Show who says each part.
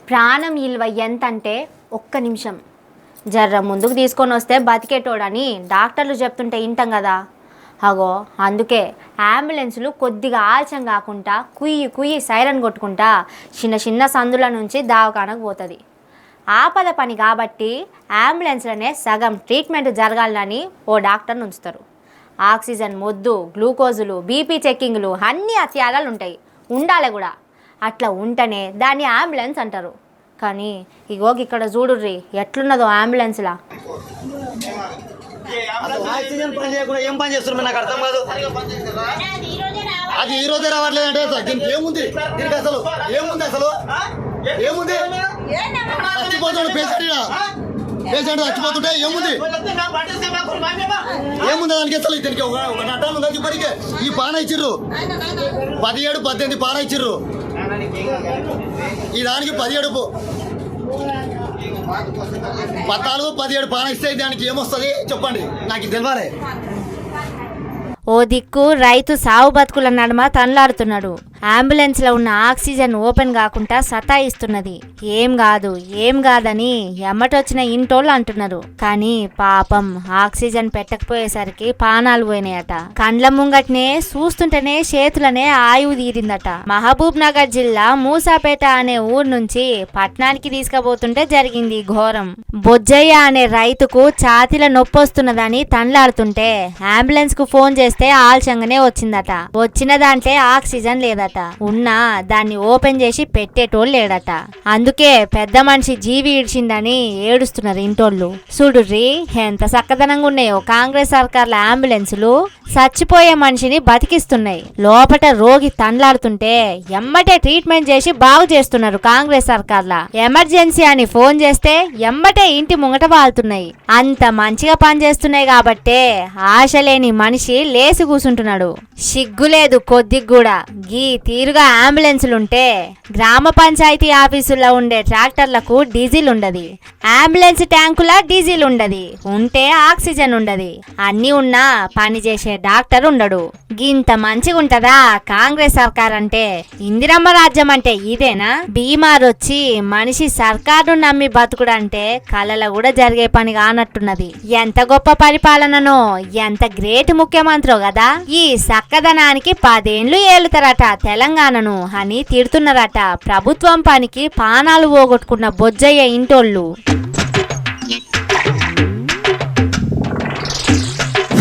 Speaker 1: ప్రాణం విలువ ఎంత అంటే ఒక్క నిమిషం జర్ర ముందుకు తీసుకొని వస్తే బతికేటోడని డాక్టర్లు చెప్తుంటే వింటాం కదా. అగో అందుకే అంబులెన్సులు కొద్దిగా ఆలస్యం కాకుండా కుయ్యి కుయ్యి సైరన్ కొట్టుకుంటా చిన్న చిన్న సందుల నుంచి దవాఖానకు పోతుంది. ఆపద పని కాబట్టి అంబులెన్స్లనే సగం ట్రీట్మెంట్ జరగాలని ఓ డాక్టర్ని ఉంచుతారు. ఆక్సిజన్ మొద్దు, గ్లూకోజులు, బీపీ చెక్కింగ్లు అన్నీ అత్యాలాలు ఉంటాయి, ఉండాలి కూడా. అట్లా ఉంటేనే దాన్ని అంబులెన్స్ అంటారు. కానీ ఇగో ఇక్కడ చూడుర్రి ఎట్లున్నదో అంబులెన్స్లా.
Speaker 2: ఆక్సిజన్ పని చేయకుండా ఏం పని చేస్తున్నారు నాకు అర్థం కాదు. అది ఈ రోజే రావట్లేదంటే దీనికి ఏముంది, దీనికి అసలు ఏముంది, ఏముంది చచ్చిపోతాడు పేషెంట్ చచ్చిపోతుంటే ఏముంది దానికి అసలు దీనికి ఒక నట్టాలు ఉంది. ఇప్పటికే ఈ పాన ఇచ్చిర్రు 17, 18 పాన ఇచ్చిర్రు. ఈ దానికి 17, 14, 17 పాన ఇస్తే దానికి ఏమొస్తుంది చెప్పండి, నాకు తెలియాలి.
Speaker 1: ఓ దిక్కు రైతు సావు బతుకుల నడుమ తనలాడుతున్నాడు. అంబులెన్స్లో ఉన్న ఆక్సిజన్ ఓపెన్ కాకుండా సతాయిస్తున్నది. ఏం కాదని ఎమ్మటొచ్చిన ఇంటోళ్ళు అంటున్నారు. కానీ పాపం ఆక్సిజన్ పెట్టకపోయేసరికి పానాలు పోయినాయట. కండ్ల ముంగట్నే చూస్తుంటేనే చేతులనే ఆయువు తీరిందట. మహబూబ్ నగర్ జిల్లా మూసాపేట అనే ఊరు నుంచి పట్నానికి తీసుకుపోతుంటే జరిగింది ఘోరం. బొజ్జయ్య అనే రైతుకు ఛాతీల నొప్పి వస్తున్నదని తనలాడుతుంటే అంబులెన్స్ కు ఫోన్ చేస్తే ఆలస్యంగానే వచ్చిందట. వచ్చిన దాంట్లో ఆక్సిజన్ లేదట. ఉన్నా దాన్ని ఓపెన్ చేసి పెట్టేటోళ్ళు లేడట. అందుకే పెద్ద మనిషి జీవి ఇడిచిందని ఏడుస్తున్నారు ఇంటోళ్ళు. చూడుర్రి ఎంత చక్కదనంగా ఉన్నాయో కాంగ్రెస్ సర్కార్ల అంబులెన్సులు. చచ్చిపోయే మనిషిని బతికిస్తున్నాయి. లోపట రోగి తండ్లాడుతుంటే ఎమ్మటే ట్రీట్మెంట్ చేసి బాగు చేస్తున్నారు కాంగ్రెస్ సర్కార్ల. ఎమర్జెన్సీ అని ఫోన్ చేస్తే ఎమ్మటే ఇంటి ముంగట వాళ్తున్నాయి. అంత మంచిగా పనిచేస్తున్నాయి కాబట్టే ఆశ లేని మనిషి లేసి కూర్చుంటున్నాడు. సిగ్గులేదు కొద్దిగా కూడా. గీ తీరుగా అంబులెన్సులుంటే గ్రామ పంచాయతీ ఆఫీసుల్లో ఉండే ట్రాక్టర్లకు డీజిల్ ఉండదు, అంబులెన్స్ ట్యాంకులా డీజిల్ ఉండదు, ఉంటే ఆక్సిజన్ ఉండదు. అన్ని ఉన్నా పని చేసే డాక్టర్ ఉండడు. గింత మంచిగా ఉంటదా కాంగ్రెస్ సర్కార్ అంటే? ఇందిరమ్మ రాజ్యం అంటే ఇదేనా? బీమారొచ్చి మనిషి సర్కారు నమ్మి బతుకుడంటే కళలో కూడా జరిగే పని కానట్టున్నది. ఎంత గొప్ప పరిపాలననో, ఎంత గ్రేట్ ముఖ్యమంత్రో కదా. ఈ సక్కదనానికి 10 ఏళ్లు ఏలుతారట తెలంగాణను అని తిడుతున్నారట ప్రభుత్వం పనికి పానాలు పోగొట్టుకున్న బొజ్జయ్య ఇంటోళ్ళు.